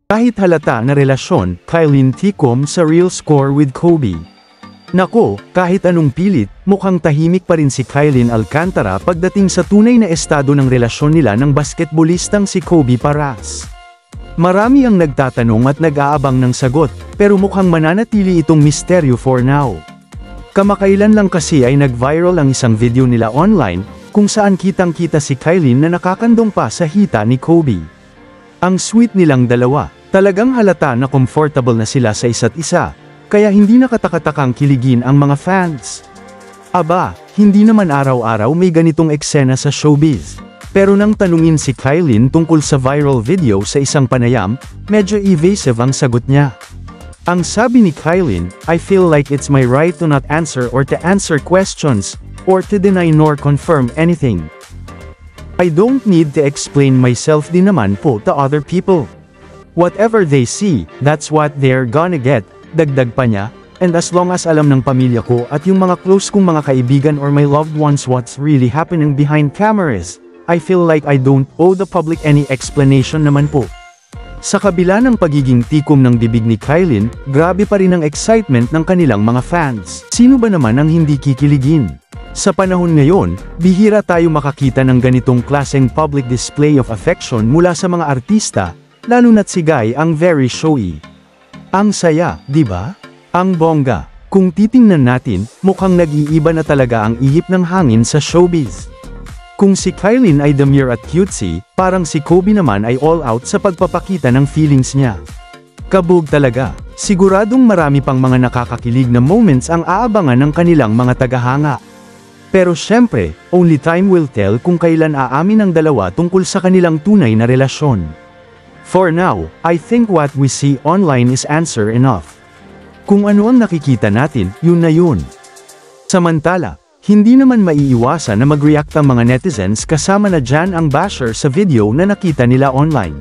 Kahit halata na relasyon, Kylie tikom sa real score with Kobe. Nako, kahit anong pilit, mukhang tahimik pa rin si Kylie Alcantara pagdating sa tunay na estado ng relasyon nila ng basketballistang si Kobe Paras. Marami ang nagtatanong at nag-aabang ng sagot, pero mukhang mananatili itong misteryo for now. Kamakailan lang kasi ay nag-viral ang isang video nila online, kung saan kitang-kita si Kylie na nakakandong pa sa hita ni Kobe. Ang sweet nilang dalawa, talagang halata na comfortable na sila sa isa't isa, kaya hindi nakatakatakang kiligin ang mga fans. Aba, hindi naman araw-araw may ganitong eksena sa showbiz. Pero nang tanungin si Kylie tungkol sa viral video sa isang panayam, medyo evasive ang sagot niya. Ang sabi ni Kylie, "I feel like it's my right to not answer or to answer questions, or to deny nor confirm anything. I don't need to explain myself din naman po to other people. Whatever they see, that's what they're gonna get," dagdag pa niya, "and as long as alam ng pamilya ko at yung mga close kong mga kaibigan or my loved ones what's really happening behind cameras, I feel like I don't owe the public any explanation naman po." Sa kabila ng pagiging tikom ng bibig ni Kylie, grabe pa rin ang excitement ng kanilang mga fans. Sino ba naman ang hindi kikiligin? Sa panahon ngayon, bihira tayo makakita ng ganitong klaseng public display of affection mula sa mga artista, lalo na't si Guy ang very showy. Ang saya, di ba? Ang bongga. Kung titingnan natin, mukhang nag-iiba na talaga ang ihip ng hangin sa showbiz. Kung si Kylie ay demure at cutesy, parang si Kobe naman ay all out sa pagpapakita ng feelings niya. Kabog talaga. Siguradong marami pang mga nakakakilig na moments ang aabangan ng kanilang mga tagahanga. Pero syempre, only time will tell kung kailan aamin ang dalawa tungkol sa kanilang tunay na relasyon. For now, I think what we see online is answer enough. Kung ano ang nakikita natin, yun na yun. Samantala, hindi naman maiiwasan na mag-react ang mga netizens kasama na dyan ang basher sa video na nakita nila online.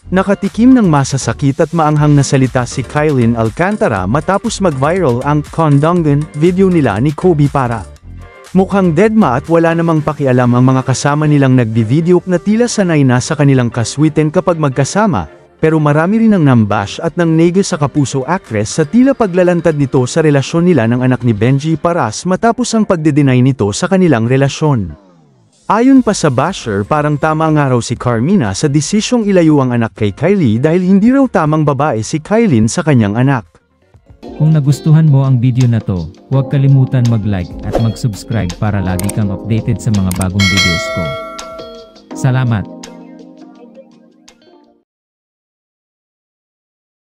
Nakatikim ng masasakit at maanghang na salita si Kylie Alcantara matapos mag-viral ang "Kondongan" video nila ni Kobe Para. Mukhang deadma at wala namang pakialam ang mga kasama nilang nagbi-video na tila sanay na sa kanilang kaswitin kapag magkasama, pero marami rin ang nambash at nang nege sa kapuso actress sa tila paglalantad nito sa relasyon nila ng anak ni Benji Paras matapos ang pagde-deny nito sa kanilang relasyon. Ayon pa sa basher, parang tama nga raw si Carmina sa desisyong ilayo ang anak kay Kylie dahil hindi raw tamang babae si Kylie sa kanyang anak. Kung nagustuhan mo ang video na to, huwag kalimutan mag-like at mag-subscribe para lagi kang updated sa mga bagong videos ko. Salamat!